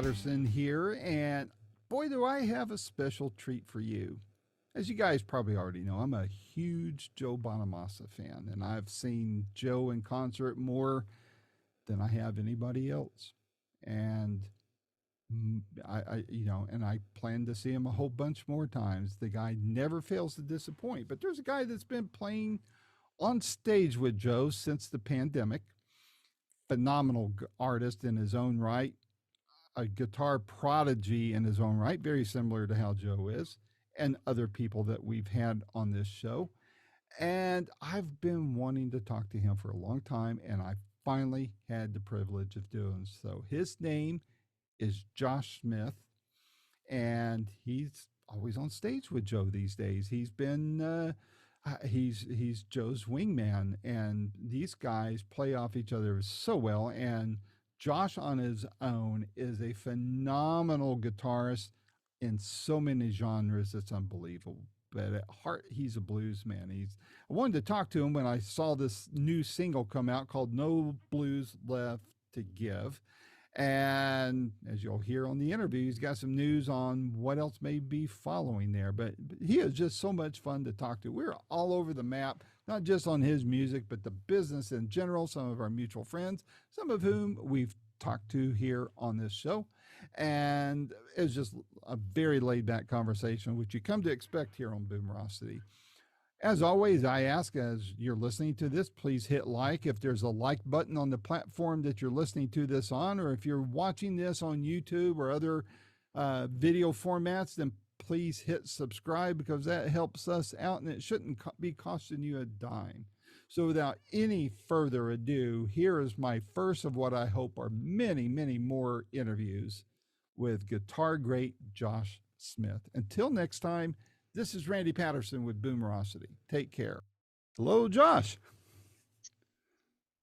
Patterson here, and boy, do I have a special treat for you. As you guys probably already know, I'm a huge Joe Bonamassa fan, and I've seen Joe in concert more than I have anybody else. And and I plan to see him a whole bunch more times. The guy never fails to disappoint. But there's a guy that's been playing on stage with Joe since the pandemic. Phenomenal artist in his own right, a guitar prodigy in his own right, very similar to how Joe is, and other people that we've had on this show. And I've been wanting to talk to him for a long time, and I finally had the privilege of doing so. His name is Josh Smith, and he's always on stage with Joe these days. He's Joe's wingman, and these guys play off each other so well. And Josh on his own is a phenomenal guitarist in so many genres. It's unbelievable. But at heart, he's a blues man. I wanted to talk to him when I saw this new single come out called No Blues Left to Give. And as you'll hear on the interview, he's got some news on what else may be following there. But he is just so much fun to talk to. We're all over the map, not just on his music, but the business in general. Some of our mutual friends, some of whom we've talked to here on this show. And it's just a very laid back conversation, which you come to expect here on Boomerocity. As always, I ask as you're listening to this, please hit like. If there's a like button on the platform that you're listening to this on, or if you're watching this on YouTube or other video formats, then please hit subscribe because that helps us out and it shouldn't be costing you a dime. So without any further ado, here is my first of what I hope are many, many more interviews with guitar great Josh Smith. Until next time, this is Randy Patterson with Boomerocity. Take care. Hello, Josh.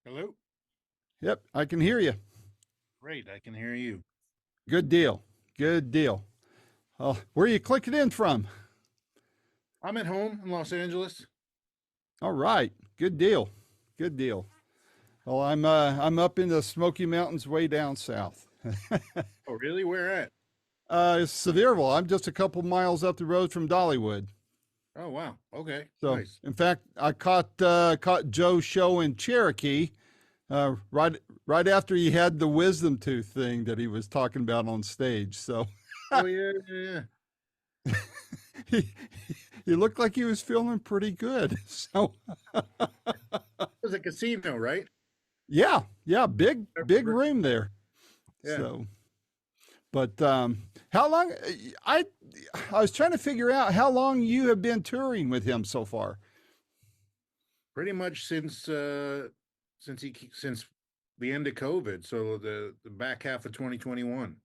Hello. Yep, I can hear you. Great, I can hear you. Good deal. Good deal. Where are you clicking in from? I'm at home in Los Angeles. All right. Good deal. Good deal. Well, I'm up in the Smoky Mountains way down south. Oh, really? Where at? It's Sevierville. I'm just a couple miles up the road from Dollywood. Oh, wow. Okay. So, Nice. in fact, I caught Joe's show in Cherokee right after he had the wisdom tooth thing that he was talking about on stage. So, Oh, yeah. he, he looked like he was feeling pretty good. So, It was a casino, right? yeah, big room there. Yeah. So, but how long? I was trying to figure out how long you have been touring with him so far. Pretty much since the end of COVID, so the back half of 2021.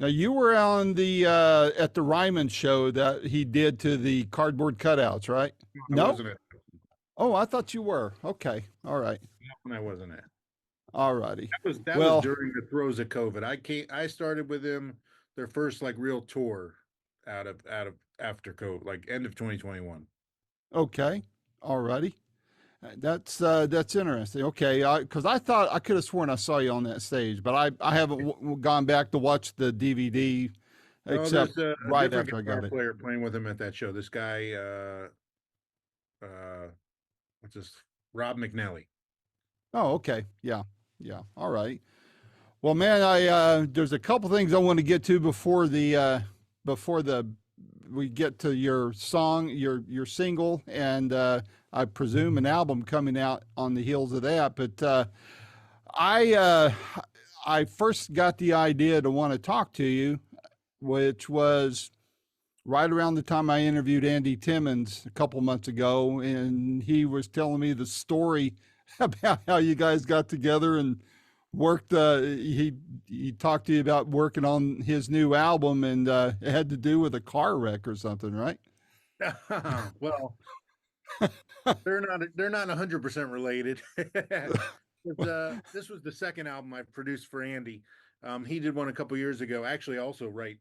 Now you were on the at the Ryman show that he did to the cardboard cutouts, right? I wasn't it. Oh, I thought you were. Okay, all right. No, I wasn't it. All righty. That was during the throes of COVID. I started with him their first like real tour out of after COVID, like end of 2021. Okay, all righty. That's interesting. Okay, because I thought I could have sworn I saw you on that stage, but I haven't gone back to watch the DVD except right after I got it. Player playing with him at that show. This guy, what's this? Rob McNally. Oh, okay. Yeah. All right. Well, man, there's a couple things I want to get to before we get to your song, your single, and I presume an album coming out on the heels of that. But I first got the idea to want to talk to you, which was right around the time I interviewed Andy Timmons a couple months ago, and he was telling me the story about how you guys got together and worked. He talked to you about working on his new album, and it had to do with a car wreck or something, right? Well, they're not 100% related. This was the second album I produced for Andy. He did one a couple years ago. Actually, also right.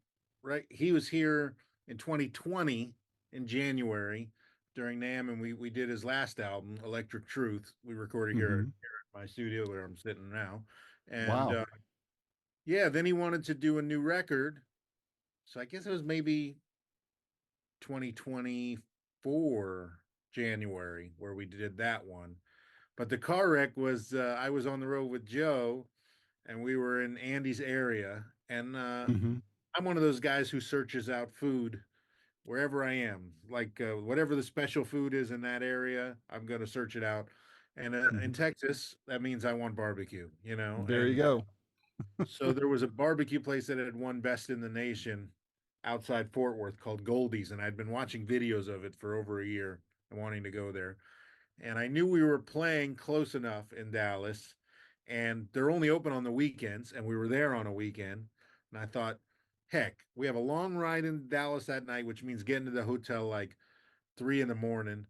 He was here in 2020 in January during NAMM, and we did his last album, Electric Truth. We recorded here at my studio where I'm sitting now, and Wow. yeah, then he wanted to do a new record. So I guess it was maybe 2024 January where we did that one. But the car wreck was I was on the road with Joe and we were in Andy's area. And Hmm. I'm one of those guys who searches out food wherever I am. Like whatever the special food is in that area, I'm going to search it out. And in Hmm. Texas, that means I want barbecue, you know. There you And go. so there was a barbecue place that had won best in the nation outside Fort Worth called Goldie's, and I'd been watching videos of it for over a year and wanting to go there. And I knew we were playing close enough in Dallas, and they're only open on the weekends, and we were there on a weekend. And I thought, heck, we have a long ride in Dallas that night, which means getting to the hotel like 3 in the morning.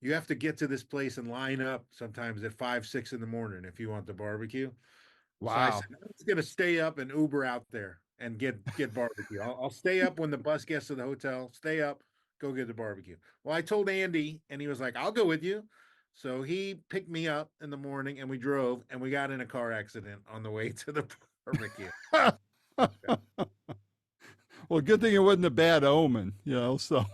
You have to get to this place and line up sometimes at 5, 6 in the morning if you want the barbecue. So I said, Wow. I'm just gonna stay up and Uber out there and get barbecue. I'll stay up when the bus gets to the hotel. Stay up, go get the barbecue. Well, I told Andy, and he was like, "I'll go with you." So he picked me up in the morning, and we drove, and we got in a car accident on the way to the barbecue. Well, good thing it wasn't a bad omen, you know. So,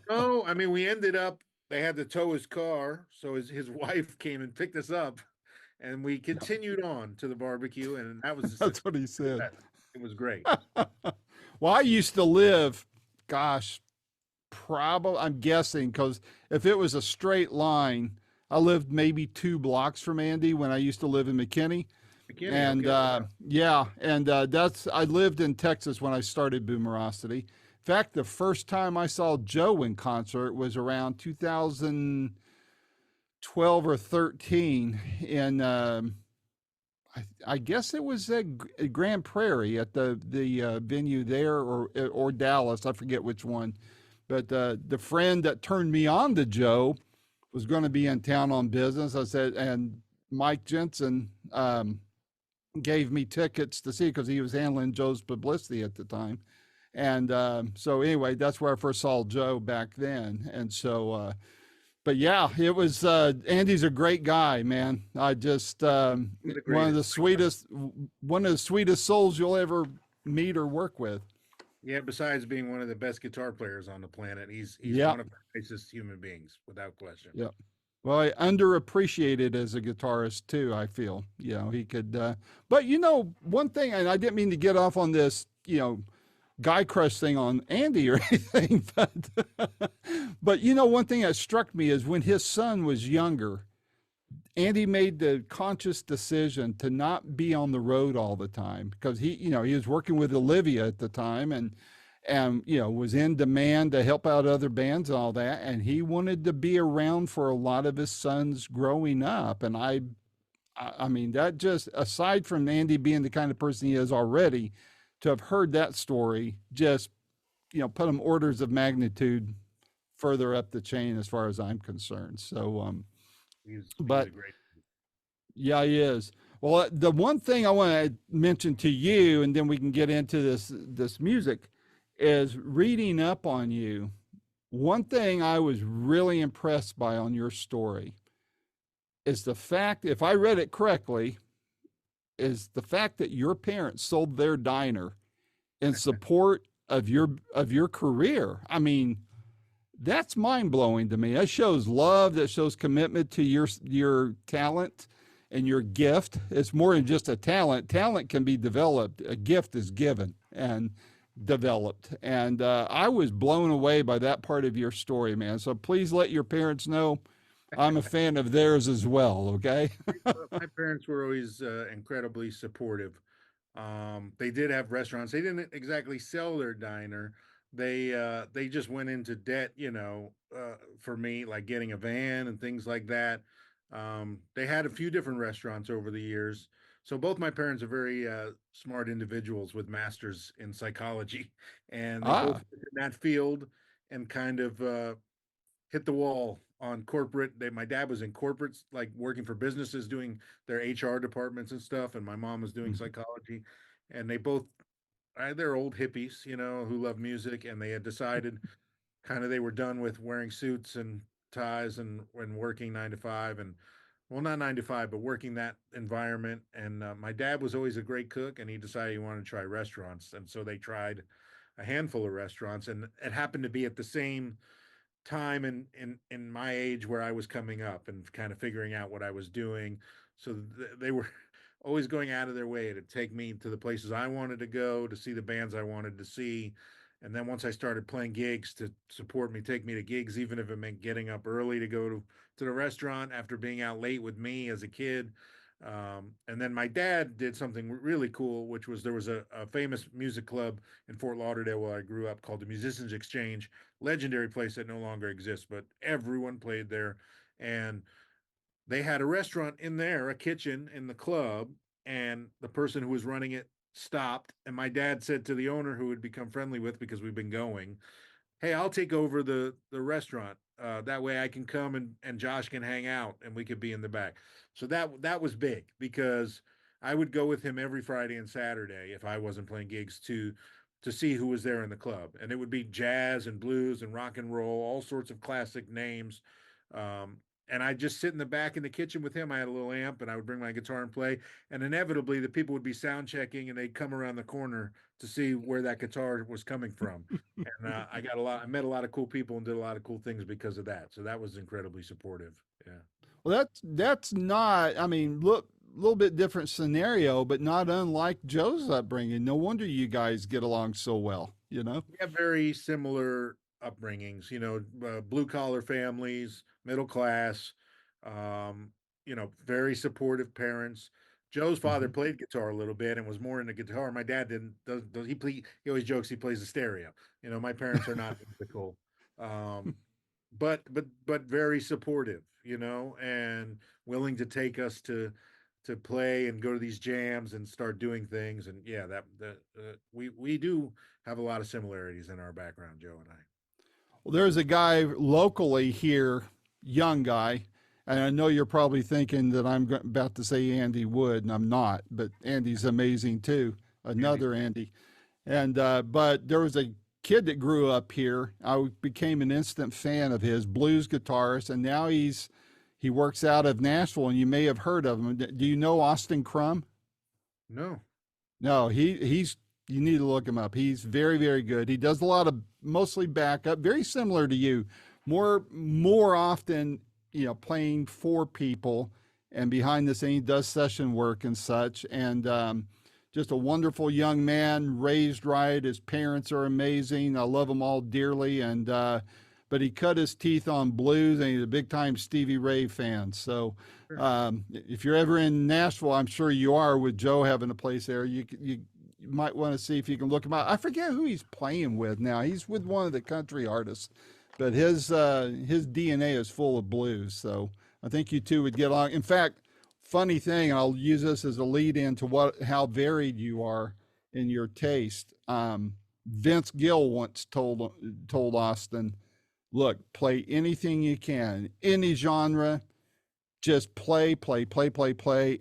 No, I mean we ended up. They had to tow his car, so his wife came and picked us up, and we yeah, continued on to the barbecue, and that was a that's success. what he said. It was great. Well, I used to live, gosh, probably, I'm guessing, because if it was a straight line, I lived maybe 2 blocks from Andy when I used to live in McKinney. McKinney, And okay. yeah, and I lived in Texas when I started Boomerocity. In fact, the first time I saw Joe in concert was around 2012 or 13 in I guess it was at Grand Prairie at the venue there, or Dallas. I forget which one. But the friend that turned me on to Joe was going to be in town on business. I said, and Mike Jensen gave me tickets to see because he was handling Joe's publicity at the time. And so anyway, that's where I first saw Joe back then. And so but yeah, it was Andy's a great guy, man. I just The one of greatest. the sweetest souls you'll ever meet or work with. Yeah, besides being one of the best guitar players on the planet, he's Yeah, one of the nicest human beings, without question. yeah. Well, I underappreciated as a guitarist too. I feel, he could. But one thing, and I didn't mean to get off on this, guy crush thing on Andy or anything, but one thing that struck me is when his son was younger, Andy made the conscious decision to not be on the road all the time because he was working with Olivia at the time, and was in demand to help out other bands and all that, and he wanted to be around for a lot of his sons growing up. And I mean, that just, aside from Andy being the kind of person he is already, to have heard that story just put him orders of magnitude further up the chain as far as I'm concerned. So He's but a great. yeah, he is. Well, the one thing I want to mention to you, and then we can get into this music, is reading up on you. One thing I was really impressed by on your story is the fact, if I read it correctly, is the fact that your parents sold their diner in support of your career. I mean, that's mind blowing to me. That shows love. That shows commitment to your talent and your gift. It's more than just a talent. Talent can be developed. A gift is given and developed. And I was blown away by that part of your story, man. So please let your parents know I'm a fan of theirs as well. Okay. My parents were always incredibly supportive. They did have restaurants. They didn't exactly sell their diner. They just went into debt, for me, like getting a van and things like that. They had a few different restaurants over the years. So both my parents are very smart individuals with masters in psychology, and they both Ah. worked in that field and kind of hit the wall on corporate. My dad was in corporates, like working for businesses, doing their HR departments and stuff, and my mom was doing Mhm. psychology. And they both, they're old hippies, who love music, and they had decided kind of they were done with wearing suits and ties and working 9 to 5, and well, not 9 to 5, but working that environment. And my dad was always a great cook, and he decided he wanted to try restaurants, and so they tried a handful of restaurants, and it happened to be at the same time in my age where I was coming up and kind of figuring out what I was doing. So they were always going out of their way to take me to the places I wanted to go, to see the bands I wanted to see. And then once I started playing gigs, to support me, take me to gigs, even if it meant getting up early to go to the restaurant after being out late with me as a kid. And then my dad did something really cool, which was there was a famous music club in Fort Lauderdale where I grew up called the Musicians Exchange, legendary place that no longer exists, but everyone played there. And they had a restaurant in there, a kitchen in the club, and the person who was running it stopped. And my dad said to the owner, who had become friendly with because we've been going, "Hey, I'll take over the restaurant. That way I can come and Josh can hang out and we could be in the back." So that was big because I would go with him every Friday and Saturday if I wasn't playing gigs to see who was there in the club, and it would be jazz and blues and rock and roll, all sorts of classic names. And I just sit in the back in the kitchen with him. I had a little amp, and I would bring my guitar and play. And inevitably, the people would be sound checking, and they'd come around the corner to see where that guitar was coming from. And I got a lot. I met a lot of cool people and did a lot of cool things because of that. So that was incredibly supportive. Yeah. Well, that's not. I mean, look, a little bit different scenario, but not unlike Joe's upbringing. No wonder you guys get along so well. You know. We have very similar upbringings, blue collar families, middle class, um, very supportive parents. Joe's father Hmm. played guitar a little bit and was more into guitar. My dad didn't. Does he play? He always jokes he plays the stereo. My parents are not musical, um, but very supportive, and willing to take us to play and go to these jams and start doing things. And yeah, we do have a lot of similarities in our background, Joe and I. Well, there's a guy locally here, young guy, and I know you're probably thinking that I'm about to say Andy Wood, and I'm not. But Andy's amazing too. Andy's Another Andy. And but there was a kid that grew up here. I became an instant fan of his, blues guitarist, and now he works out of Nashville, and you may have heard of him. Do you know Austin Crum? no, No, he's you need to look him up. He's very very good. He does a lot of mostly backup, very similar to you. More often, playing for people and behind the scenes does session work and such. And just a wonderful young man, raised right. His parents are amazing. I love them all dearly. And but he cut his teeth on blues, and he's a big time Stevie Ray fan. So sure. if you're ever in Nashville, I'm sure you are with Joe having a place there. You might want to see if you can look him up. I forget who he's playing with now. He's with one of the country artists, but his DNA is full of blues. So I think you two would get along. In fact, funny thing, I'll use this as a lead in to how varied you are in your taste. Vince Gill once told Austin, "Look, play anything you can, any genre, just play,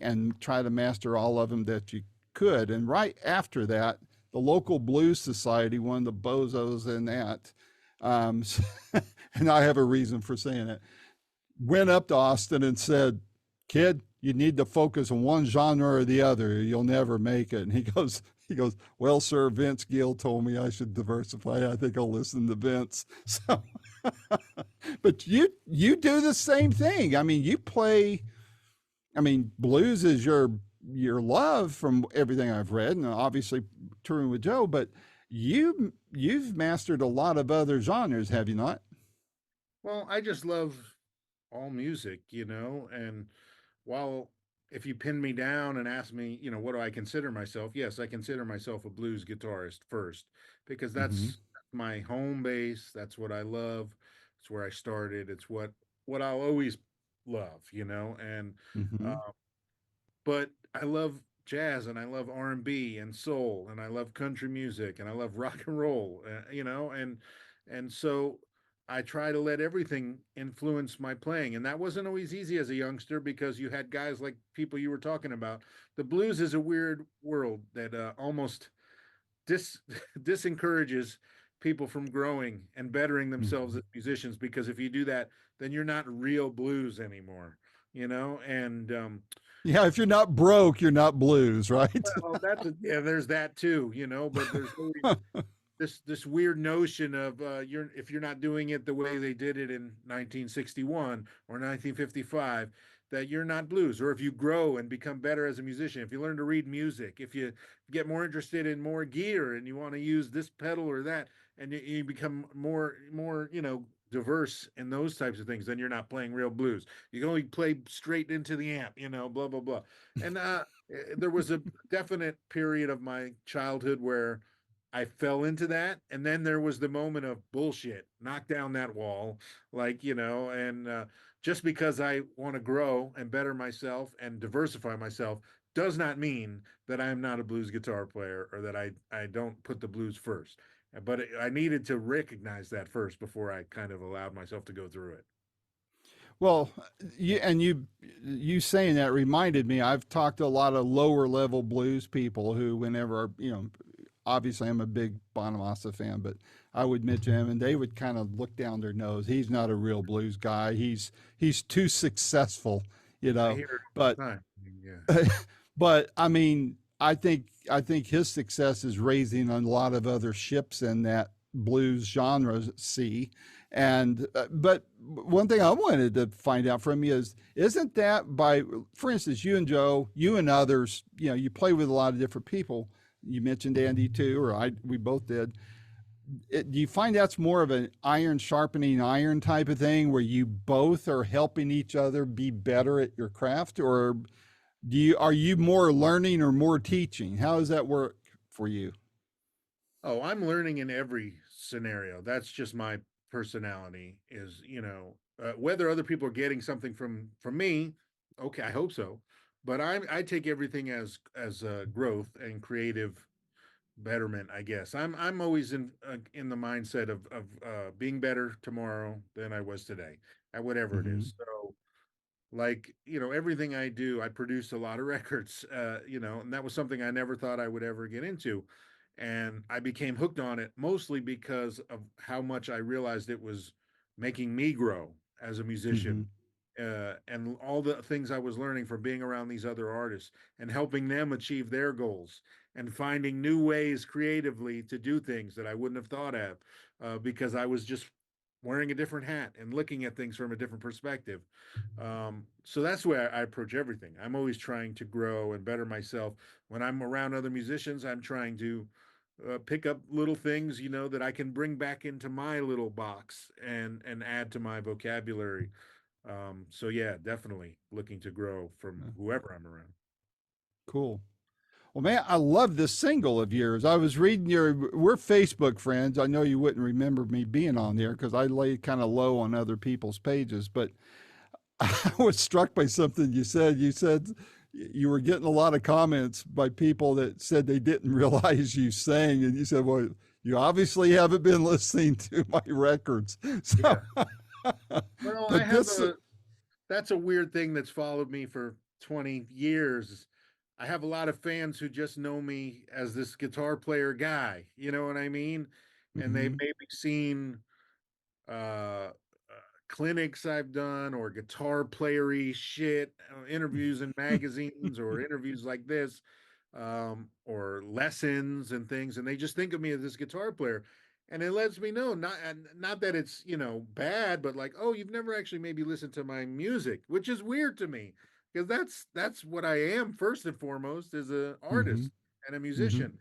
and try to master all of them that you could." And right after that, the local blues society, one of the bozos in that, um, and I have a reason for saying it, went up to Austin and said, "Kid, you need to focus on one genre or the other. You'll never make it." And he goes, "Well, sir, Vince Gill told me I should diversify. I think I'll listen to Vince." So, but you do the same thing. I mean, you play. I mean, blues is your love from everything I've read, and obviously touring with Joe. But you've mastered a lot of other genres, have you not? Well, I just love all music, and while if you pin me down and ask me, what do I consider myself? Yes, I consider myself a blues guitarist first because Mm-hmm. that's my home base. That's what I love. It's where I started. It's what I'll always love, and Mm-hmm. uh, but I love jazz and I love R&B and soul and I love country music and I love rock and roll, and so I try to let everything influence my playing, and that wasn't always easy as a youngster because you had guys like people you were talking about. The blues is a weird world that almost dis disencourages people from growing and bettering themselves Mm-hmm. as musicians, because if you do that, then you're not real blues anymore. and Yeah, if you're not broke, you're not blues, right? well, yeah, there's that too, but there's always this weird notion of you're if you're not doing it the way they did it in 1961 or 1955, that you're not blues. Or if you grow and become better as a musician, if you learn to read music, if you get more interested in more gear and you want to use this pedal or that, and you become more diverse in those types of things, then you're not playing real blues. You can only play straight into the amp, blah blah blah. And there was a definite period of my childhood where I fell into that. And then there was the moment of bullshit, knock down that wall, and just because I want to grow and better myself and diversify myself does not mean that I'm not a blues guitar player or that I don't put the blues first. But I needed to recognize that first before I kind of allowed myself to go through it. Well, you saying that reminded me. I've talked to a lot of lower level blues people who, whenever obviously I'm a big Bonamassa fan, but I would mention him, and they would kind of look down their nose. He's not a real blues guy. He's too successful, you I know. hear it all But the time. Yeah. but I mean, I think his success is raising a lot of other ships in that blues genre sea. And but one thing I wanted to find out from you is, isn't that by, for instance, you and Joe, you and others, you play with a lot of different people. You mentioned Andy too, or we both did. Do you find that's more of an iron sharpening iron type of thing where you both are helping each other be better at your craft, or are you more learning or more teaching? How does that work for you? Oh, I'm learning in every scenario. That's just my personality. Is whether other people are getting something from me. Okay, I hope so. But I take everything as growth and creative betterment. I guess I'm always in the mindset of being better tomorrow than I was today at whatever it Mm-hmm. is. So like everything I do, I produce a lot of records, and that was something I never thought I would ever get into, and I became hooked on it mostly because of how much I realized it was making me grow as a Mm-hmm. musician, and all the things I was learning from being around these other artists and helping them achieve their goals and finding new ways creatively to do things that I wouldn't have thought of, because I was just wearing a different hat and looking at things from a different perspective. So that's the way I approach everything. I'm always trying to grow and better myself. When I'm around other musicians, I'm trying to pick up little things, that I can bring back into my little box and add to my vocabulary. So yeah, definitely looking to grow from Yeah, whoever I'm around. cool. Well, man, I love this single of yours. I was reading we're Facebook friends. I know you wouldn't remember me being on there because I lay kind of low on other people's pages, but I was struck by something you said. You said you were getting a lot of comments by people that said they didn't realize you sang, and you said, "Well, you obviously haven't been listening to my records." So, Yeah. Well, I but have this, a that's a weird thing that's followed me for 20 years. I have a lot of fans who just know me as this guitar player guy, you know what I mean? And they've hmm maybe seen uh, clinics I've done or guitar playery shit, interviews in magazines or interviews like this, or lessons and things, and they just think of me as this guitar player. And it lets me know, not that it's bad, but like, oh, you've never actually maybe listened to my music, which is weird to me because that's what I am first and foremost, as an hmm artist and a hmm musician.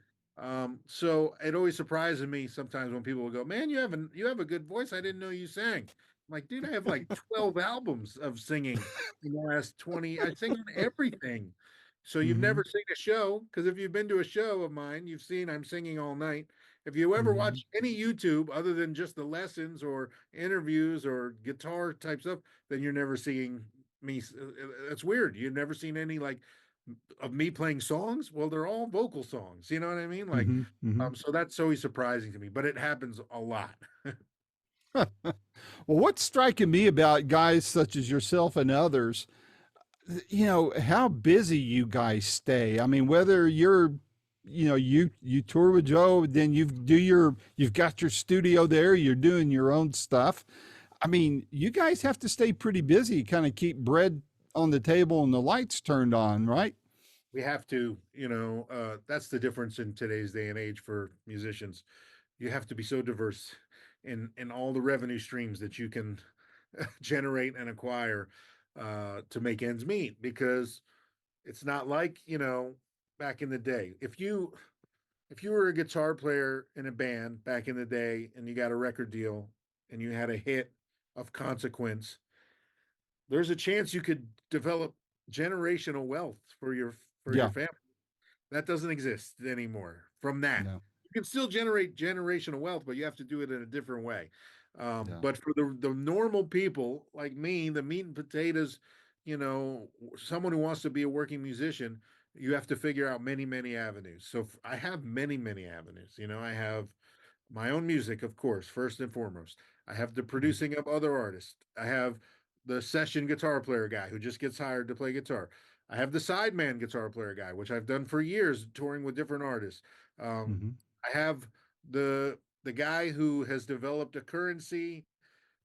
So it always surprises me sometimes when people will go, "Man, you have a good voice. I didn't know you sang." I'm like, dude, I have like 12 albums of singing in the last 20. I sing on everything. So you've never hmm seen a show, because if you've been to a show of mine, you've seen I'm singing all night. If you ever hmm watch any YouTube other than just the lessons or interviews or guitar type stuff, then you're never seeing me. That's weird. You've never seen any like of me playing songs. Well, they're all vocal songs. You know what I mean? Like, hmm hmm so that's always surprising to me, but it happens a lot. well, what's striking me about guys such as yourself and others, how busy you guys stay. I mean, whether you tour with Joe, then you've got your studio there, you're doing your own stuff. I mean, you guys have to stay pretty busy, kind of keep bread on the table and the lights turned on, right? We have to, that's the difference in today's day and age for musicians. You have to be so diverse in all the revenue streams that you can generate and acquire to make ends meet, because it's not like, back in the day. If you were a guitar player in a band back in the day and you got a record deal and you had a hit of consequence, there's a chance you could develop generational wealth for your Yeah. family. That doesn't exist anymore from that. No. You can still generate generational wealth, but you have to do it in a different way. Yeah. But for the normal people like me, the meat and potatoes, someone who wants to be a working musician, you have to figure out many, many avenues. So I have many, many avenues. I have my own music, of course, first and foremost. I have the Mhm. producing of other artists. I have the session guitar player guy who just gets hired to play guitar. I have the sideman guitar player guy, which I've done for years, touring with different artists. Um, Mhm. I have the guy who has developed a currency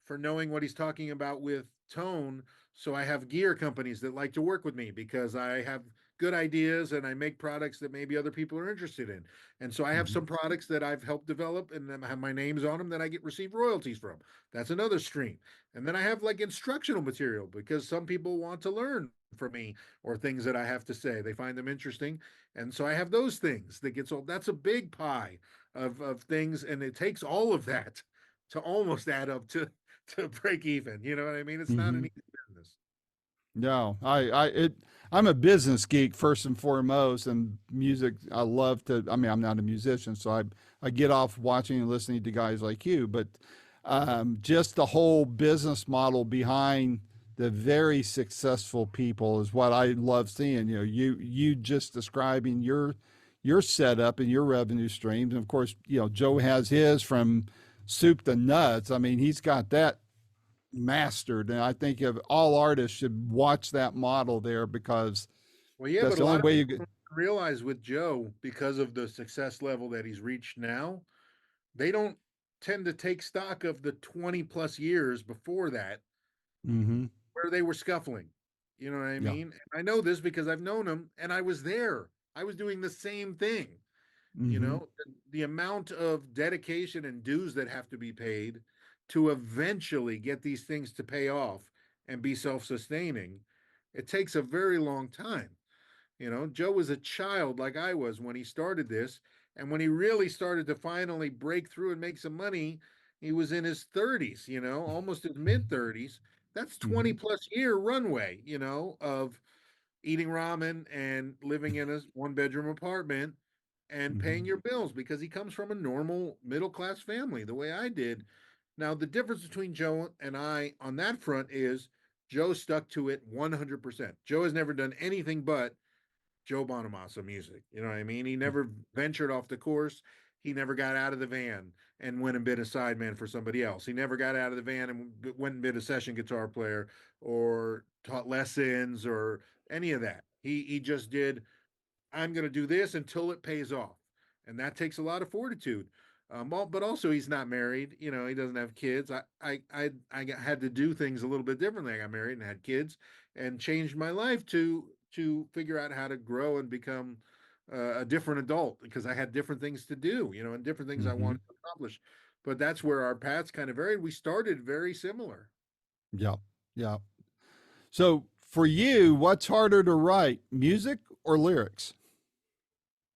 for knowing what he's talking about with tone. So I have gear companies that like to work with me because I have good ideas and I make products that maybe other people are interested in. And so I have Mhm. some products that I've helped develop and have my names on them that I get receive royalties from. That's another stream. And then I have like instructional material because some people want to learn from me or things that I have to say. They find them interesting. And so I have those things that gets all that's a big pie of things. And it takes all of that to almost add up to break even. You know what I mean? It's not an Mhm. easy business. No, I'm a business geek first and foremost, and music. I love to. I mean, I'm not a musician, so I get off watching and listening to guys like you. But just the whole business model behind the very successful people is what I love seeing. You just describing your setup and your revenue streams, and of course, Joe has his from soup to nuts. I mean, he's got that mastered. And I think if all artists should watch that model there because Well, yeah, that's but a the only lot of way you people get. don't realize with Joe, because of the success level that he's reached now, they don't tend to take stock of the 20 plus years before that Mm-hmm. where they were scuffling. You know what I Yeah. mean? I know this because I've known him and I was there. I was doing the same thing. Mm-hmm. The amount of dedication and dues that have to be paid to eventually get these things to pay off and be self-sustaining, it takes a very long time. Joe was a child like I was when he started this, and when he really started to finally break through and make some money, he was in his 30s, almost his mid 30s. That's 20 Mm-hmm. plus year runway, of eating ramen and living in a one bedroom apartment and Mm-hmm. paying your bills because he comes from a normal middle class family the way I did. Now, the difference between Joe and I on that front is Joe stuck to it 100%. Joe has never done anything but Joe Bonamassa music. You know what I mean? He never ventured off the course. He never got out of the van and went and been a sideman for somebody else. He never got out of the van and went and been a session guitar player or taught lessons or any of that. He just did, I'm going to do this until it pays off. And that takes a lot of fortitude. But also, he's not married. He doesn't have kids. I had to do things a little bit differently. I got married and had kids, and changed my life to figure out how to grow and become a different adult because I had different things to do. And different things I Mm-hmm. wanted to accomplish. But that's where our paths kind of varied. We started very similar. Yeah. Yeah. So for you, what's harder to write, music or lyrics?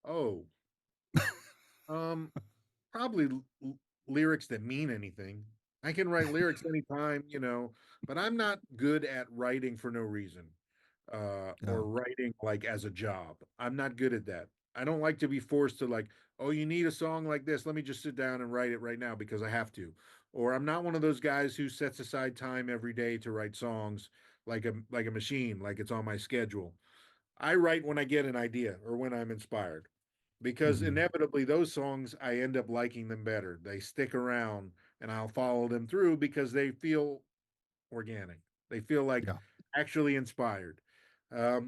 Oh, um, probably lyrics that mean anything. I can write lyrics anytime, but I'm not good at writing for no reason, Yeah. or writing like as a job. I'm not good at that. I don't like to be forced to like, oh, you need a song like this. Let me just sit down and write it right now because I have to. Or I'm not one of those guys who sets aside time every day to write songs like a machine, like it's on my schedule. I write when I get an idea or when I'm inspired because Mm-hmm. inevitably those songs I end up liking them better. They stick around and I'll follow them through because they feel organic. They feel like Yeah. actually inspired.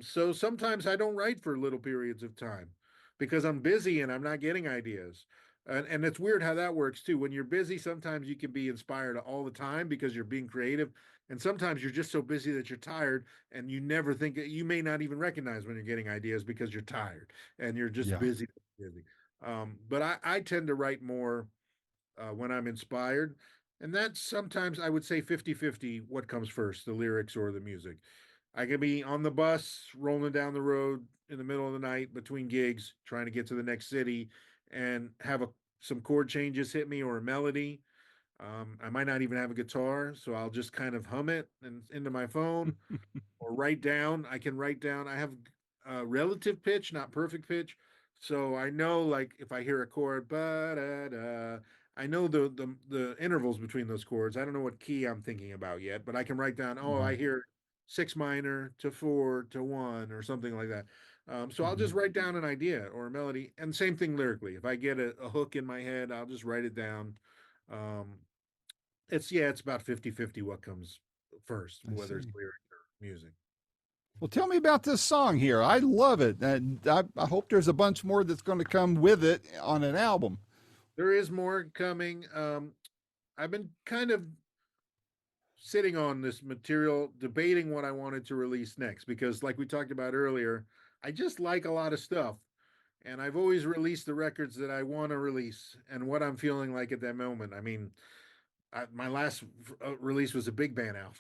So sometimes I don't write for little periods of time because I'm busy and I'm not getting ideas. And it's weird how that works too. When you're busy, sometimes you can be inspired all the time because you're being creative. And sometimes you're just so busy that you're tired and you never think you may not even recognize when you're getting ideas because you're tired and you're just Yeah. busy, busy. But I tend to write more when I'm inspired. And that's sometimes I would say 50-50 what comes first, the lyrics or the music. I can be on the bus rolling down the road in the middle of the night between gigs, trying to get to the next city and have some chord changes hit me or a melody. I might not even have a guitar, so I'll just kind of hum it and into my phone or write down. I can write down. I have relative pitch, not perfect pitch. So I know, like, if I hear a chord, ba da da, I know the intervals between those chords. I don't know what key I'm thinking about yet, but I can write down. Oh, I Mhm. hear six minor to four to one or something like that. So I'll just Mhm. write down an idea or a melody, and same thing lyrically. If I get a hook in my head, I'll just write it down. Um, it's about 50-50 what comes first, I whether it's see. lyric or music. Well, tell me about this song here. I love it, and I hope there's a bunch more that's going to come with it on an album. There is more coming. I've been kind of sitting on this material, debating what I wanted to release next because, like we talked about earlier, I just like a lot of stuff. And I've always released the records that I want to release and what I'm feeling like at that moment. I mean, my last release was a big band album,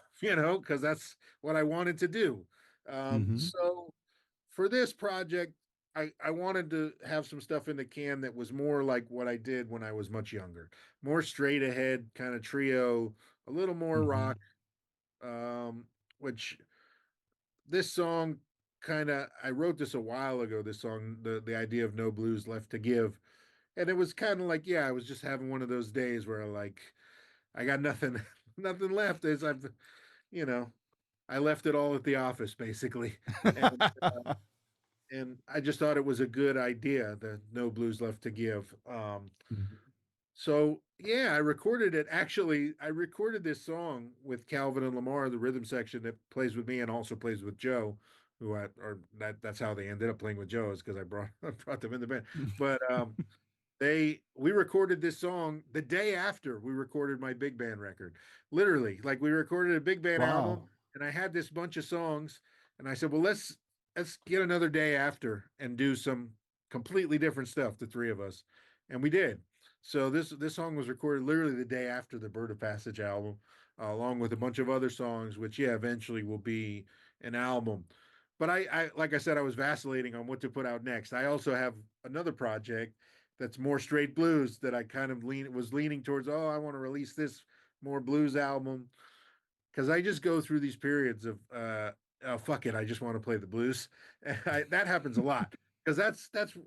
because that's what I wanted to do. Hmm. So for this project, I wanted to have some stuff in the can that was more like what I did when I was much younger, more straight ahead kind of trio, a little more rock. Hmm. Um, which this song kind of I wrote this a while ago. This song, the idea of no blues left to give, and it was kind of like I was just having one of those days where like I got nothing, nothing left. As I've you know I left it all at the office basically, and and I just thought it was a good idea. The no blues left to give. So yeah, I recorded it. Actually, I recorded this song with Calvin and Lamar, the rhythm section that plays with me and also plays with Joe, that's how they ended up playing with Joe is because I brought I brought them in the band. But we recorded this song the day after we recorded my big band record. Literally, like we recorded a big band album, Wow. and I had this bunch of songs, and I said, "Well, let's get another day after and do some completely different stuff." The three of us, and we did. So this song was recorded literally the day after the Bird of Passage album, along with a bunch of other songs, which eventually will be an album. But I like I said, I was vacillating on what to put out next. I also have another project that's more straight blues that I kind of was leaning towards. Oh, I want to release this more blues album because I just go through these periods of oh, fuck it, I just want to play the blues. That happens a lot because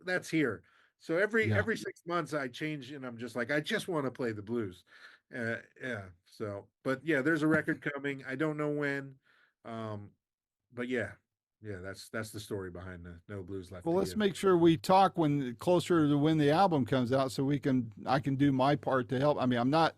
that's here. So Yeah. every 6 months I change and I'm just like I just want to play the blues. Yeah. So, but yeah, there's a record coming. I don't know when, um, but yeah, that's the story behind the No Blues Left Well, to let's Give. make sure we talk when closer to when the album comes out, so I can do my part to help. I mean, I'm not.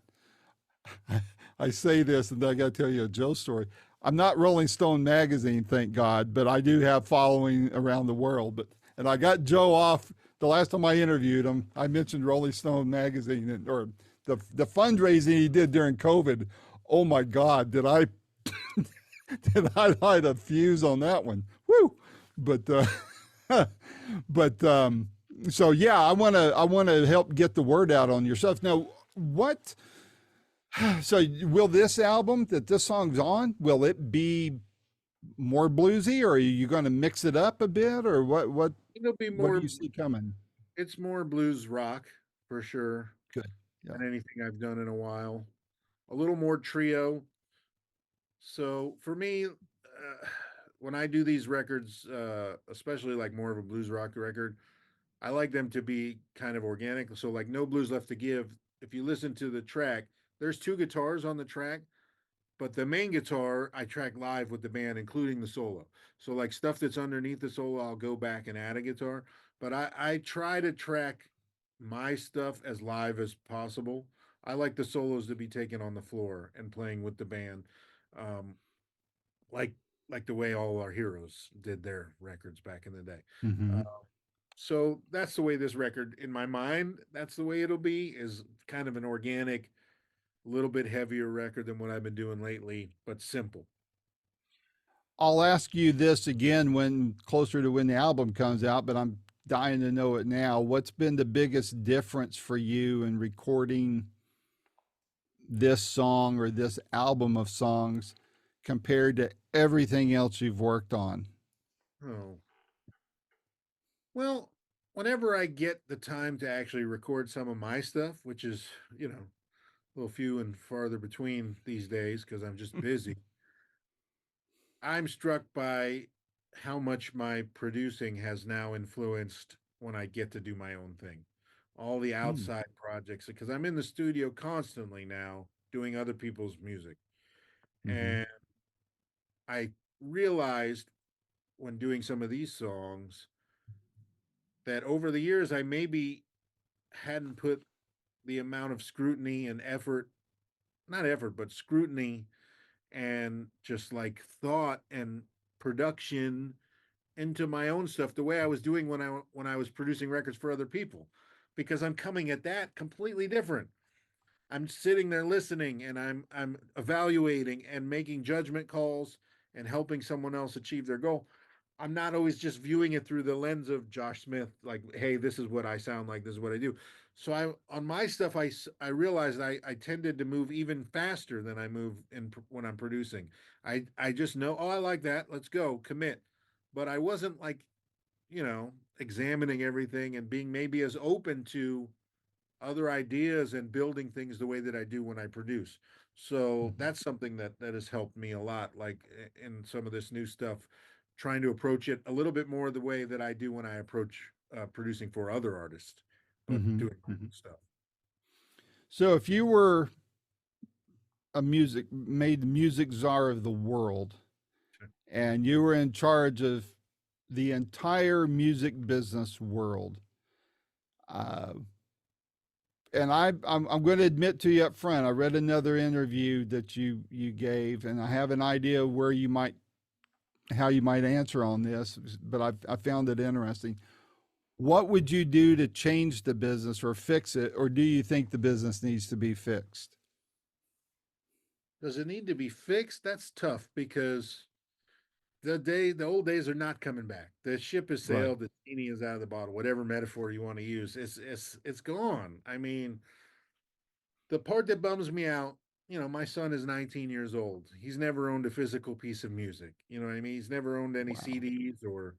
I say this, and I got to tell you a Joe story. I'm not Rolling Stone magazine, thank God, but I do have following around the world. And I got Joe off the last time I interviewed him. I mentioned Rolling Stone magazine or the fundraising he did during COVID. Oh my God, did I light a fuse on that one? Woo! But but so yeah, I wanna help get the word out on yourself. Now, what so will this album that this song's on, will it be more bluesy, or are you going to mix it up a bit, or It'll be what do more. you see coming? It's more blues rock for sure Good. Yeah. than anything I've done in a while. A little more trio. So for me, when I do these records, especially like more of a blues rock record, I like them to be kind of organic. So like No Blues Left to Give. If you listen to the track, there's two guitars on the track, but the main guitar I track live with the band, including the solo. So like stuff that's underneath the solo, I'll go back and add a guitar. But I try to track my stuff as live as possible. I like the solos to be taken on the floor and playing with the band, um, like like the way all our heroes did their records back in the day. Uh, Mm-hmm. so that's the way this record, in my mind, that's the way it'll be. Is kind of an organic. a little bit heavier record than what I've been doing lately, but simple. I'll ask you this again when closer to when the album comes out, but I'm dying to know it now. What's been the biggest difference for you in recording this song or this album of songs compared to everything else you've worked on? Oh, well, whenever I get the time to actually record some of my stuff, which is, a little few and farther between these days because I'm just busy, I'm struck by how much my producing has now influenced when I get to do my own thing. All the Hmm. outside projects, because I'm in the studio constantly now doing other people's music. Mm-hmm. And I realized when doing some of these songs that over the years, I maybe hadn't put the amount of scrutiny and effort, not effort, but scrutiny and just like thought and production into my own stuff the way I was doing when I was producing records for other people, because I'm coming at that completely different. I'm sitting there listening and I'm evaluating and making judgment calls and helping someone else achieve their goal. I'm not always just viewing it through the lens of Josh Smith, like, hey, this is what I sound like, this is what I do. So I on my stuff, I realized I tended to move even faster than I move in when I'm producing. I just know, oh, I like that, let's go, commit. But I wasn't like, examining everything and being maybe as open to other ideas and building things the way that I do when I produce. So Mm-hmm. that's something that has helped me a lot, like in some of this new stuff, trying to approach it a little bit more the way that I do when I approach producing for other artists, but Mm-hmm. doing my Mm-hmm. own stuff. So if you were made the music czar of the world and you were in charge of the entire music business world, uh, and I'm going to admit to you up front, I read another interview that you gave, and I have an idea where you might how you might answer on this, but I found it interesting. What would you do to change the business or fix it, or do you think the business needs to be fixed? Does it need to be fixed? That's tough because the old days are not coming back. The ship has Right. sailed. The genie is out of the bottle. Whatever metaphor you want to use, it's gone. I mean, the part that bums me out, my son is 19 years old. He's never owned a physical piece of music. You know what I mean? He's never owned any Wow. CDs or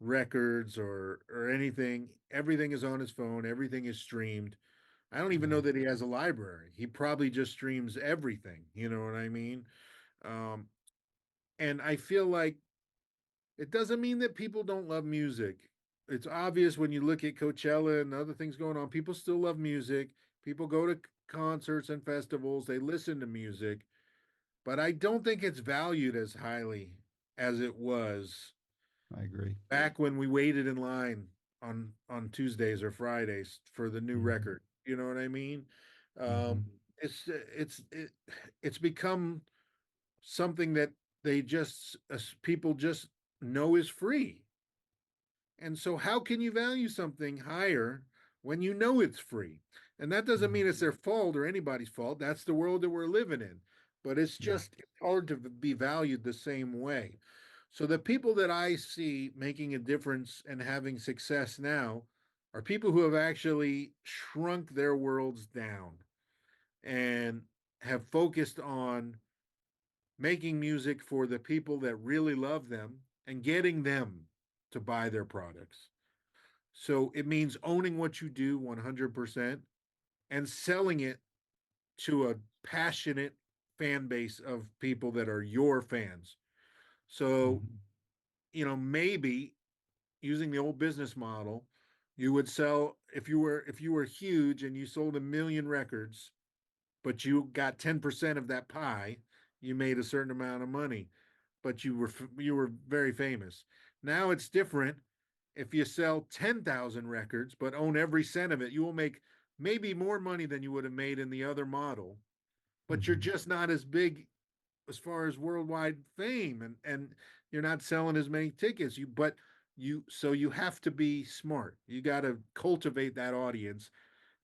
records or anything. Everything is on his phone. Everything is streamed. I don't even know Wow. that he has a library. He probably just streams everything. You know what I mean? Um, and I feel like it doesn't mean that people don't love music. It's obvious when you look at Coachella and other things going on. People still love music. People go to concerts and festivals. They listen to music, but I don't think it's valued as highly as it was I agree. back when we waited in line on Tuesdays or Fridays for the new Mm-hmm. record. You know what I mean? Mm-hmm. Um, it's become something that people just know is free. And so, how can you value something higher when you know it's free? And that doesn't Mm-hmm. mean it's their fault or anybody's fault. That's the world that we're living in. But it's Yeah, just hard to be valued the same way. So, the people that I see making a difference and having success now are people who have actually shrunk their worlds down and have focused on making music for the people that really love them and getting them to buy their products. So it means owning what you do 100% and selling it to a passionate fan base of people that are your fans. So, mm-hmm. maybe using the old business model, you would sell if you were huge and you sold 1 million records, but you got 10% of that pie, you made a certain amount of money, but you were very famous. Now it's different. If you sell 10,000 records but own every cent of it, you will make maybe more money than you would have made in the other model, but you're Mm-hmm. just not as big as far as worldwide fame, and you're not selling as many tickets. You have to be smart. You got to cultivate that audience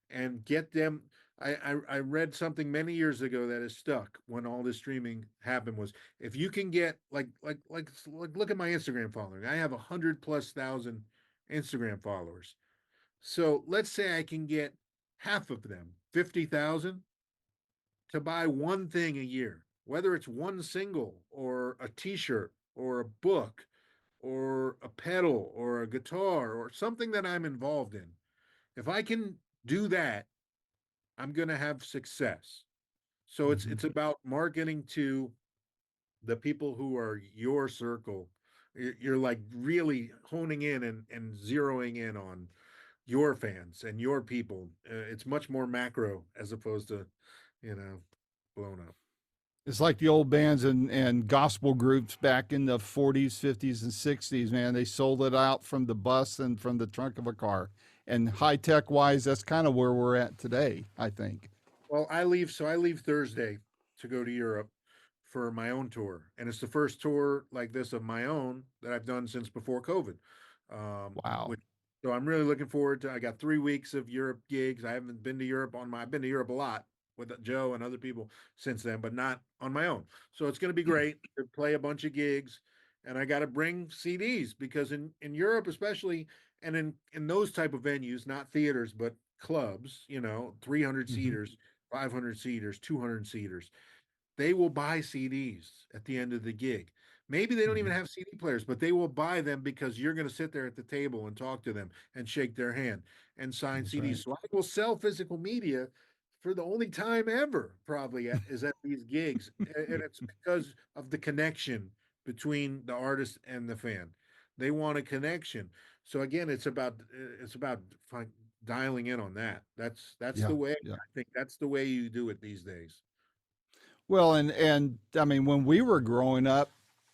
and get them. I read something many years ago that is stuck when all this streaming happened was if you can get like look at my Instagram following. I have 100+ thousand Instagram followers. So let's say I can get half of them, 50,000, to buy one thing a year, whether it's one single or a t-shirt or a book or a pedal or a guitar or something that I'm involved in. If I can do that, I'm going to have success. So Hmm. it's about marketing to the people who are your circle. You're like really honing in and zeroing in on your fans and your people. It's much more macro as opposed to, you know, blown up. It's like the old bands and gospel groups back in the 40s, 50s, and 60s, man. They sold it out from the bus and from the trunk of a car. And high tech wise, that's kind of where we're at today, I think. Well, I leave Thursday to go to Europe for my own tour, and it's the first tour like this of my own that I've done since before COVID. Wow. Which so I'm really looking forward to. I got 3 weeks of Europe gigs. I haven't been to Europe on my. I've been to Europe a lot with Joe and other people since then, but not on my own. So it's going to be great to play a bunch of gigs, and I got to bring CDs because in Europe especially, and in those type of venues, not theaters but clubs, 300 Hmm. seaters, 500 seaters, 200 seaters, they will buy CDs at the end of the gig. Maybe they don't even Hmm. have CD players, but they will buy them because you're going to sit there at the table and talk to them and shake their hand and sign That's CDs. right. So I will sell physical media for the only time ever, probably is at these gigs. And it's because of the connection between the artist and the fan. They want a connection. So again, it's about dialing in on that. That's Yeah. the way. Yeah. I think that's the way you do it these days. Well, and I mean, when we were growing up,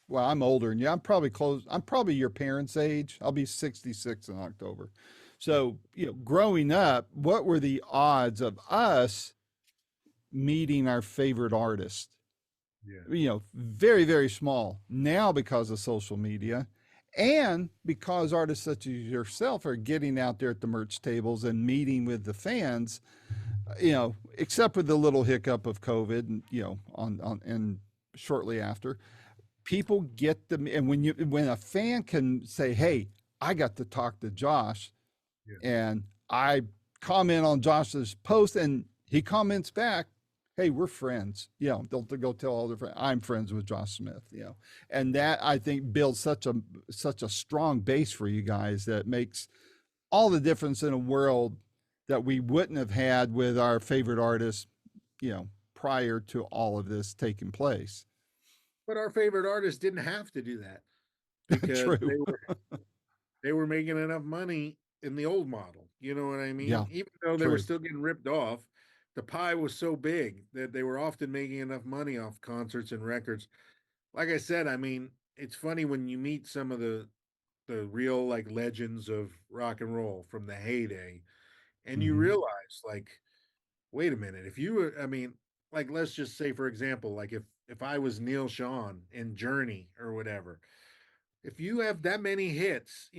well, I'm older than you. I'm probably close. I'm probably your parents' age. I'll be 66 in October. Yeah. So, growing up, what were the odds of us meeting our favorite artist? Yeah. Very, very small. Now, because of social media and because artists such as yourself are getting out there at the merch tables and meeting with the fans, except with the little hiccup of COVID and, on and shortly after, people get them. And when a fan can say, "Hey, I got to talk to Josh," Yeah. and I comment on Josh's post and he comments back, "Hey, we're friends." They'll go tell all their friends, "I'm friends with Josh Smith." And that I think builds such a strong base for you guys that makes all the difference in a world that we wouldn't have had with our favorite artists, prior to all of this taking place. But our favorite artists didn't have to do that because True. they were making enough money in the old model. You know what I mean? Yeah, Even though they were true. still getting ripped off, the pie was so big that they were often making enough money off concerts and records. Like I said, I mean, it's funny when you meet some of the real like legends of rock and roll from the heyday, and you Hmm. realize like, wait a minute, if you were, I mean, like let's just say for example, like if I was Neil Sean in Journey or whatever, if you have that many hits,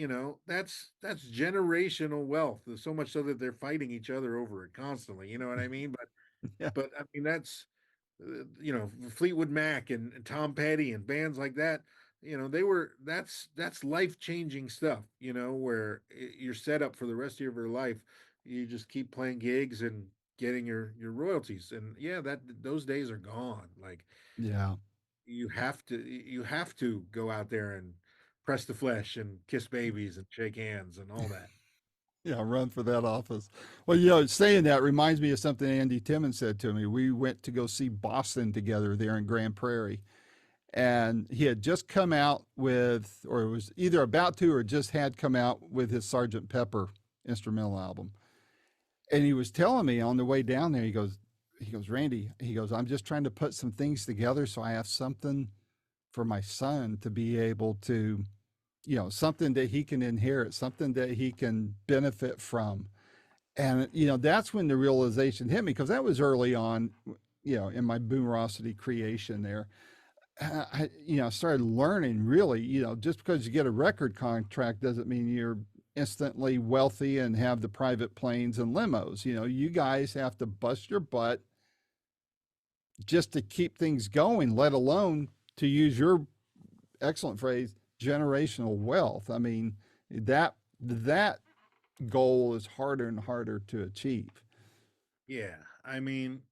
that's generational wealth. So much so that they're fighting each other over it constantly. You know what I mean? But Yeah, but I mean that's Fleetwood Mac and Tom Petty and bands like that. They were that's life changing stuff. Where you're set up for the rest of your life. You just keep playing gigs and getting your royalties. And yeah, that those days are gone. Like yeah, you have to go out there and press the flesh and kiss babies and shake hands and all that. yeah. Run for that office. Well, saying that reminds me of something Andy Timmons said to me. We went to go see Boston together there in Grand Prairie, and he had just come out with, or was either about to, or just had come out with his Sergeant Pepper instrumental album. And he was telling me on the way down there, he goes, "Randy," he goes, "I'm just trying to put some things together so I have something for my son to be able to, something that he can inherit, something that he can benefit from." And, that's when the realization hit me because that was early on, in my Boomerocity creation there. I started learning really, just because you get a record contract doesn't mean you're instantly wealthy and have the private planes and limos. You guys have to bust your butt just to keep things going, let alone, to use your excellent phrase, generational wealth. I mean, that goal is harder and harder to achieve. Yeah, I mean,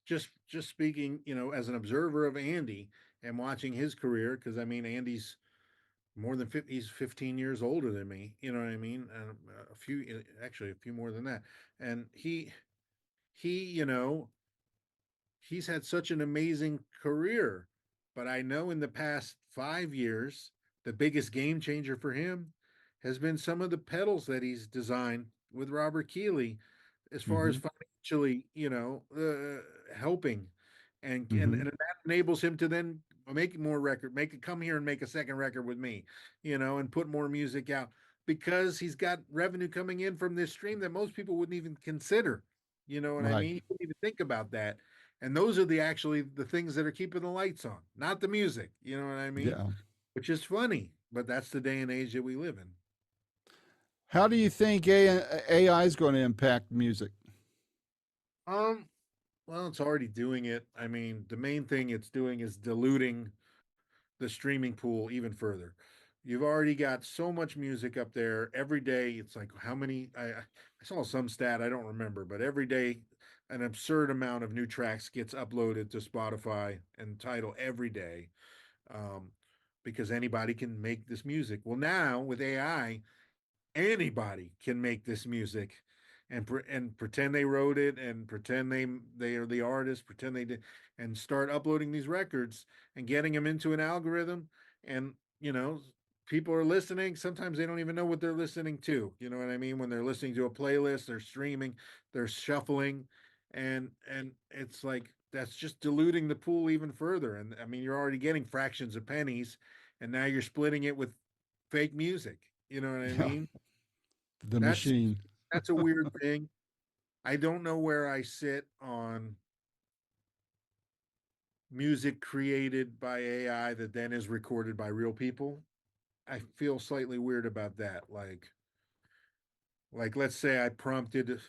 just speaking, as an observer of Andy and watching his career, because I mean, Andy's more than 50, he's 15 years older than me. You know what I mean? And actually, a few more than that. And he, he's had such an amazing career. But I know in the past 5 years, the biggest game changer for him has been some of the pedals that he's designed with Robert Keeley, as far as Mm-hmm. financially, helping, Mm-hmm. and that enables him to then make more record, make it come here and make a second record with me, and put more music out because he's got revenue coming in from this stream that most people wouldn't even consider. You know what I Right. mean? You wouldn't even think about that. And those are the things that are keeping the lights on, not the music. You know what I mean? Yeah. Which is funny, but that's the day and age that we live in. How do you think AI is going to impact music? Um, well, it's already doing it. I mean, the main thing it's doing is diluting the streaming pool even further. You've already got so much music up there every day. It's like how many? I saw some stat I don't remember, but every day an absurd amount of new tracks gets uploaded to Spotify and Tidal every day, um, because anybody can make this music. Well, now with AI, anybody can make this music and pretend they wrote it and pretend they are the artist, pretend they did, and start uploading these records and getting them into an algorithm. And people are listening. Sometimes they don't even know what they're listening to. You know what I mean? When they're listening to a playlist, they're streaming, they're shuffling, and it's like that's just diluting the pool even further. And I mean, you're already getting fractions of pennies, and now you're splitting it with fake music. You know what I Yeah. mean? The That's machine. that's a weird thing. I don't know where I sit on music created by AI that then is recorded by real people. I feel slightly weird about that. Like let's say I prompted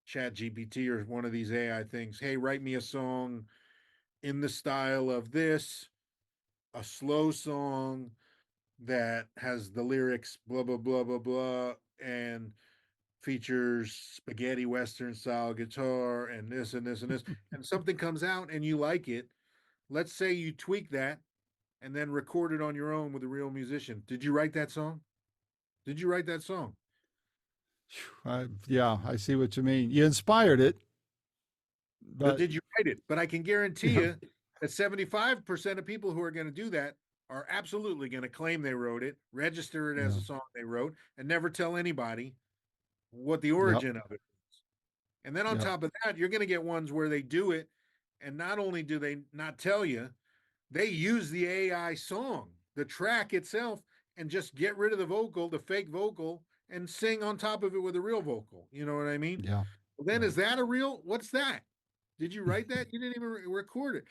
Chat GPT or one of these AI things, hey, write me a song in the style of this, a slow song that has the lyrics blah blah blah blah blah and features spaghetti western style guitar and this and this and this, and something comes out and you like it. Let's say you tweak that and then record it on your own with a real musician. Did you write that song? Did you write that song? Yeah, I see what you mean. You inspired it, But but did you write it? But I can guarantee yeah, you that 75% of people who are going to do that are absolutely going to claim they wrote it, register it as yeah, a song they wrote, and never tell anybody what the yep, origin of it. And then on yep, top of that, you're going to get ones where they do it, and not only do they not tell you, they use the AI song, the track itself, and just get rid of the vocal, the fake vocal, and sing on top of it with a real vocal. You know what I mean? yeah, Well, then yeah, is that a real? What's that? Did you write that? You didn't even record it.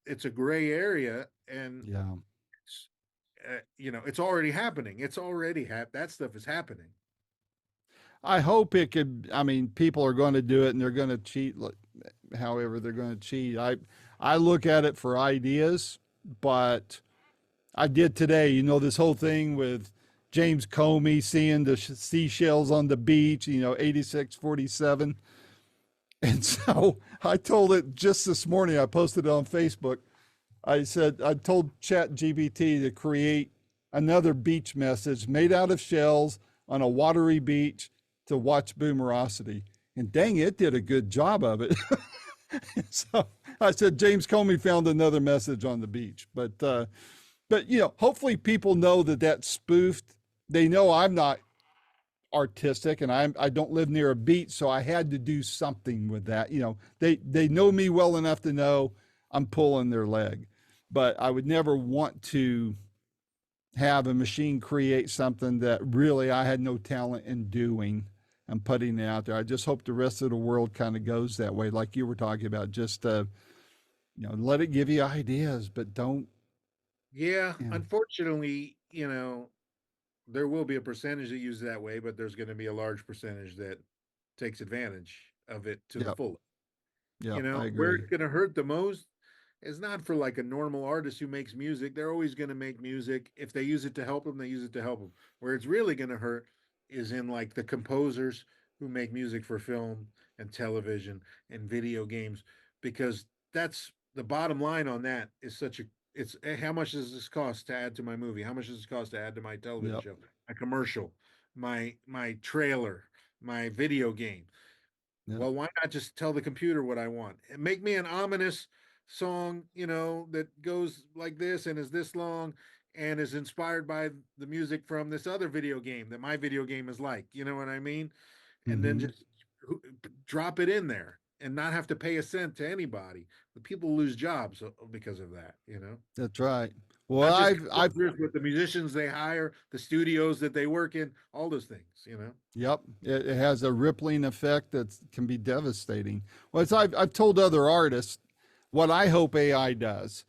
It's a gray area, and yeah. it's, it's already happening. It's already that stuff is happening. I hope it could. I mean, people are going to do it, and they're going to cheat. However, they're going to cheat. I look at it for ideas, but I did today. This whole thing with James Comey seeing the seashells on the beach. 8647. And so I told it just this morning. I posted it on Facebook. I said I told Chat GPT to create another beach message made out of shells on a watery beach to watch Boomerocity. And dang, it did a good job of it. So I said James Comey found another message on the beach. But hopefully people know that that's spoofed. They know I'm not artistic and I don't live near a beach, so I had to do something with that. They know me well enough to know I'm pulling their leg, but I would never want to have a machine create something that really I had no talent in doing and putting it out there. I just hope the rest of the world kind of goes that way, like you were talking about. Just let it give you ideas, but don't. Yeah, You know, unfortunately, there will be a percentage that uses that way, but there's going to be a large percentage that takes advantage of it to the Yep. full. Yep. I Where agree. it's going to hurt the most is not for like a normal artist who makes music. They're always going to make music. If they use it to help them, they use it to help them. Where it's really going to hurt is in like the composers who make music for film and television and video games, because that's the bottom line on that is such a it's how much does this cost to add to my movie? How much does this cost to add to my television Yep. show, my commercial, my trailer, my video game? Yep. Well, why not just tell the computer what I want? And make me an ominous song, that goes like this and is this long and is inspired by the music from this other video game that my video game is like. You know what I mean? And then Mm-hmm. just drop it in there and not have to pay a cent to anybody. The people lose jobs because of that. That's right. Well, Not just I've composers, but the musicians they hire, the studios that they work in, all those things. Yep, it has a rippling effect that can be devastating. Well, as I've told other artists, what I hope AI does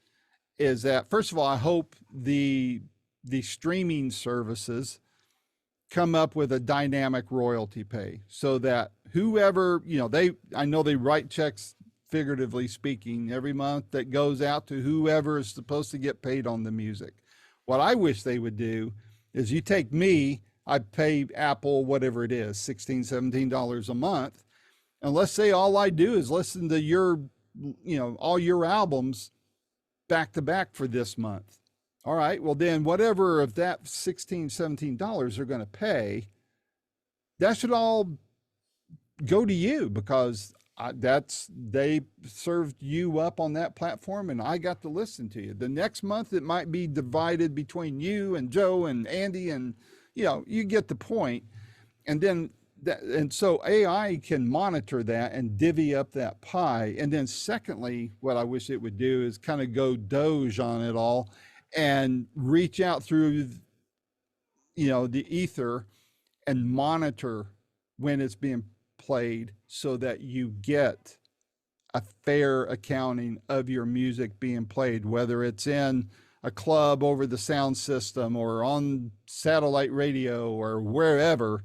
is that first of all, I hope the streaming services come up with a dynamic royalty pay so that whoever, I know they write checks, figuratively speaking, every month that goes out to whoever is supposed to get paid on the music. What I wish they would do is you take me, I pay Apple whatever it is, $16, $17 a month, and let's say all I do is listen to all your albums back to back for this month. All right, well then whatever of that $16, $17 they're going to pay, that should all go to you because they served you up on that platform and I got to listen to you. The next month it might be divided between you and Joe and Andy, and you get the point. And then and so AI can monitor that and divvy up that pie. And then secondly, what I wish it would do is kind of go Doge on it all and reach out through the ether and monitor when it's being played so that you get a fair accounting of your music being played, whether it's in a club over the sound system or on satellite radio or wherever,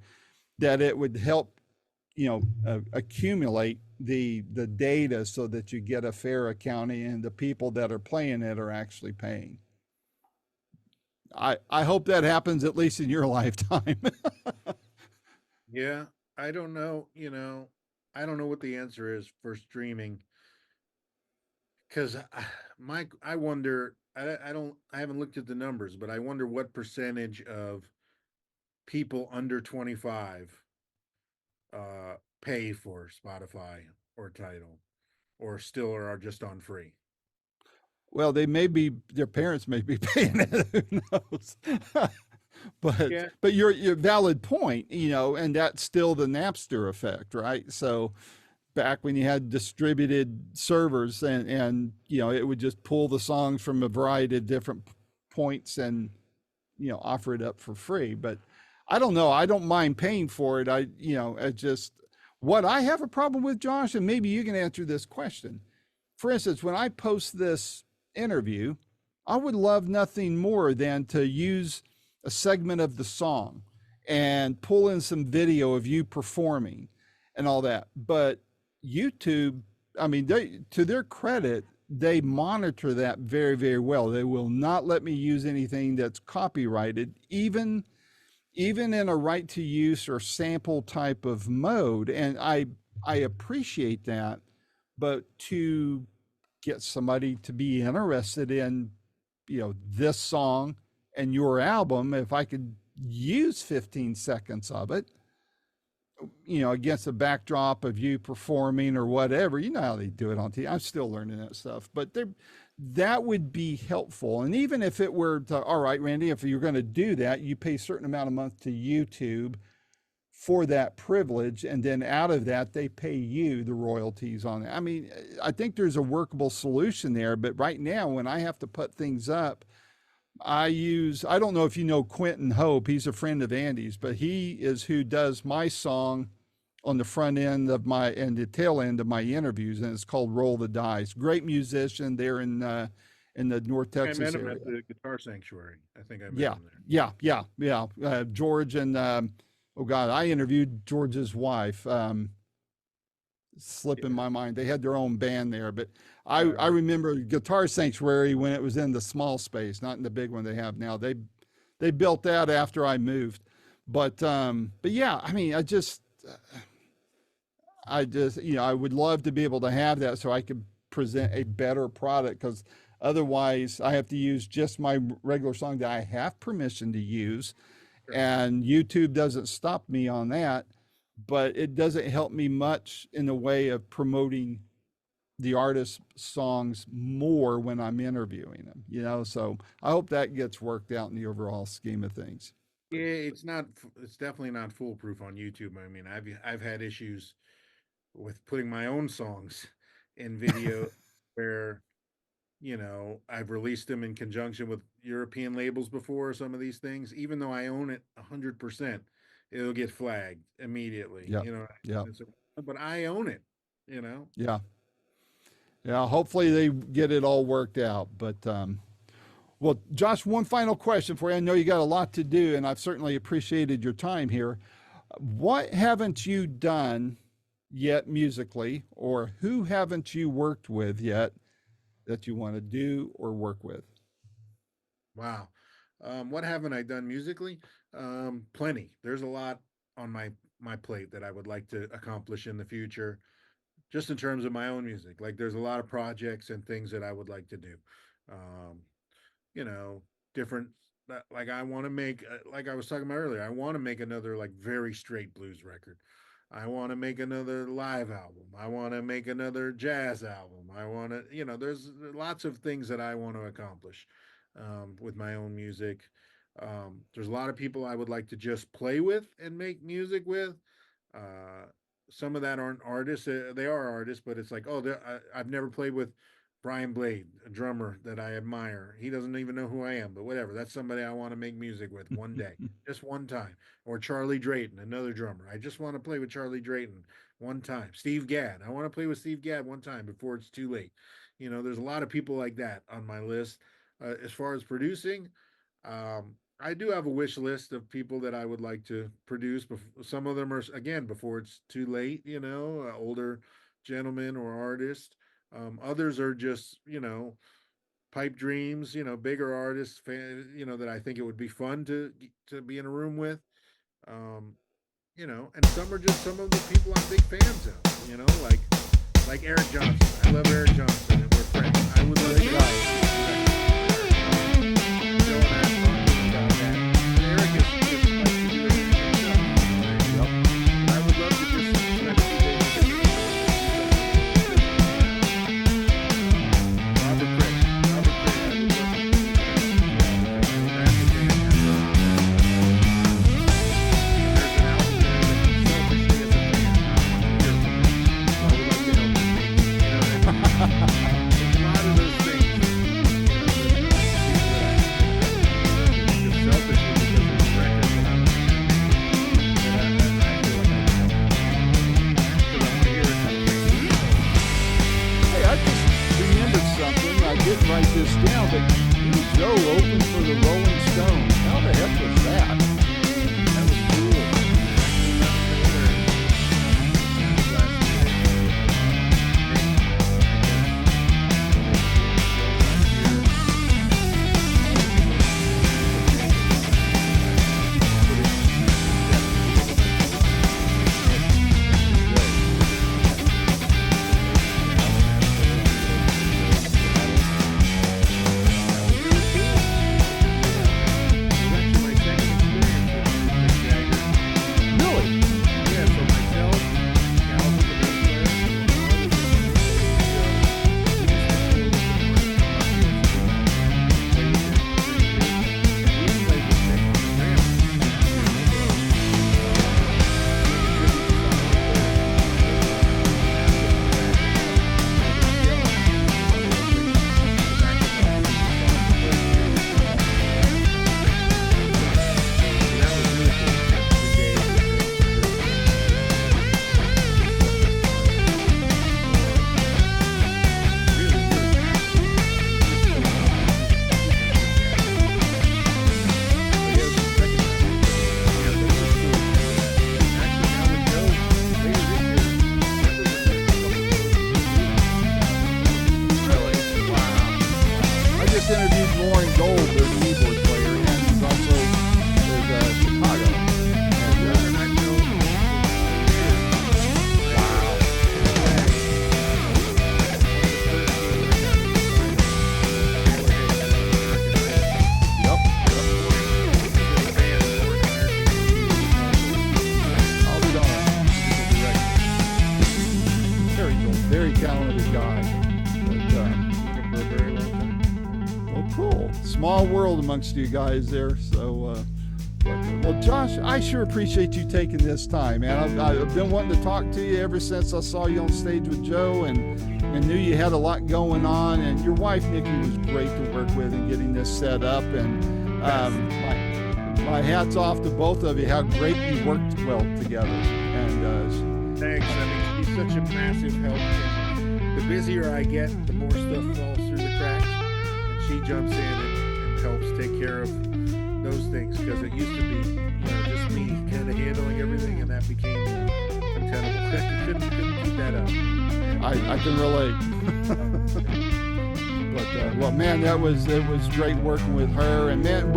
that it would help accumulate the data so that you get a fair accounting and the people that are playing it are actually paying. I hope that happens at least in your lifetime. Yeah, I don't know. I don't know what the answer is for streaming because Mike, I wonder. I don't. I haven't looked at the numbers, but I wonder what percentage of people under 25 pay for Spotify or Tidal, or still are just on free. Well, their parents may be paying it. Who knows? but Yeah, but your valid point, and that's still the Napster effect, right? So back when you had distributed servers and it would just pull the songs from a variety of different points and offer it up for free. But I don't know. I don't mind paying for it. I just what I have a problem with, Josh, and maybe you can answer this question. For instance, when I post this interview, I would love nothing more than to use a segment of the song and pull in some video of you performing and all that. But YouTube, I mean, to their credit, they monitor that very, very well. They will not let me use anything that's copyrighted, even in a right to use or sample type of mode. And I appreciate that, but to get somebody to be interested in this song and your album, if I could use 15 seconds of it against a backdrop of you performing or whatever, how they do it on TV. I'm still learning that stuff, but that would be helpful. And even if it were to, all right, Randy, if you're going to do that, you pay a certain amount a month to YouTube for that privilege, and then out of that they pay you the royalties on it. I mean, I think there's a workable solution there, but right now when I have to put things up, I don't know if you know Quentin Hope, he's a friend of Andy's, but he is who does my song on the front end of and the tail end of my interviews, and it's called Roll the Dice. Great musician there in in the North I think I met Texas him at area. the Guitar Sanctuary. I think I met Yeah, him there. yeah. George and oh God, I interviewed George's wife. Slip in Yeah. my mind. They had their own band there, but I Right. remember Guitar Sanctuary when it was in the small space, not in the big one they have now. They built that after I moved, but yeah, I mean, I just I would love to be able to have that so I could present a better product because otherwise I have to use just my regular song that I have permission to use, Sure. and YouTube doesn't stop me on that, but it doesn't help me much in the way of promoting the artist's songs more when I'm interviewing them. So I hope that gets worked out in the overall scheme of things. Yeah, it's not. It's definitely not foolproof on YouTube. I mean, I've had issues with putting my own songs in video where I've released them in conjunction with European labels before. Some of these things, even though I own it 100%, it'll get flagged immediately. Yeah, yeah, But I own it. You know. yeah, yeah. Hopefully they get it all worked out. But well, Josh, one final question for you. I know you got a lot to do, and I've certainly appreciated your time here. What haven't you done yet musically, or who haven't you worked with yet that you want to do or work with? Wow. What haven't I done musically? Plenty. There's a lot on my plate that I would like to accomplish in the future, just in terms of my own music. Like there's a lot of projects and things that I would like to do. Um, you know, different like I want to make like I was talking about earlier, I want to make another like very straight blues record. I want to make another live album. I want to make another jazz album. I want to, there's lots of things that I want to accomplish with my own music. There's a lot of people I would like to just play with and make music with. Uh, some of that aren't artists. They are artists, but it's like, oh, I've never played with Brian Blade, a drummer that I admire. He doesn't even know who I am, but whatever. That's somebody I want to make music with one day, just one time. Or Charlie Drayton, another drummer. I just want to play with Charlie Drayton one time. Steve Gadd. I want to play with Steve Gadd one time before it's too late. There's a lot of people like that on my list. As far as producing, I do have a wish list of people that I would like to produce. Some of them are, again, before it's too late, older gentlemen or artists. Others are just, pipe dreams, bigger artists, that I think it would be fun to be in a room with. Um, and some are just some of the people I'm big fans of, like Eric Johnson. I love Eric Johnson, and we're friends. I would love to Right. Joe and I talking about that. Eric is just like to do everything himself. Yep. And I would love to just spend a few days with him. Robert Craig. Robert Craig, I would love to do that. That's the band. There's an album there that he selfishly as a fan I want to hear from him. So I would like to help him make it. There's a lot of those things world amongst you guys there. So, well, Josh, I sure appreciate you taking this time, man. I've been wanting to talk to you ever since I saw you on stage with Joe, and knew you had a lot going on. And your wife Nikki was great to work with in getting this set up. And my hat's off to both of you. How great you worked well together. And thanks. I mean, she's such a massive help. And the busier I get, the more stuff falls through the cracks, and she jumps in and helps take care of those things, because it used to be, just me kind of handling everything, and that became untenable. I couldn't keep that up. I can relate. But well, man, it was great working with her. And man, I'm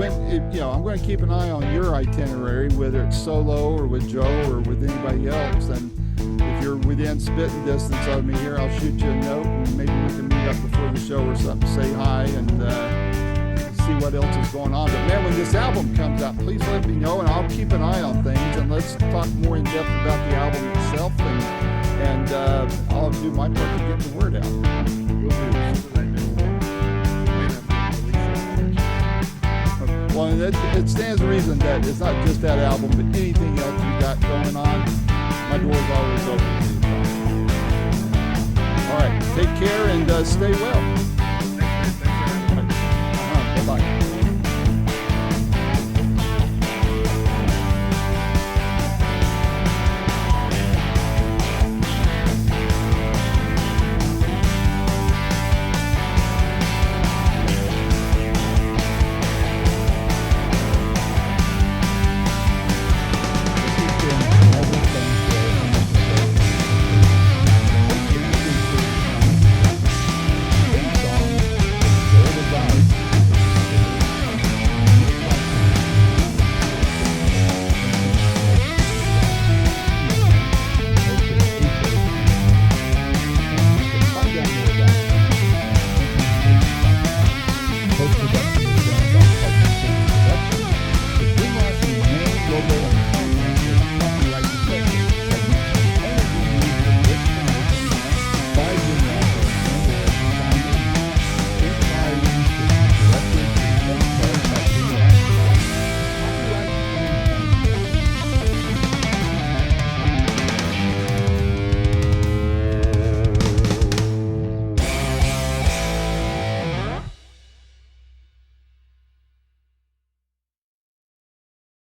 going to keep an eye on your itinerary, whether it's solo or with Joe or with anybody else. And if you're within spitting distance of me here, I'll shoot you a note, and maybe we can meet up before the show or something, say hi, and see what else is going on. But man, when this album comes out, please let me know, and I'll keep an eye on things, and let's talk more in depth about the album itself, and I'll do my part to get the word out. Well, it stands to reason that it's not just that album, but anything else you got going on, my door's always open to you. All right, take care and stay well.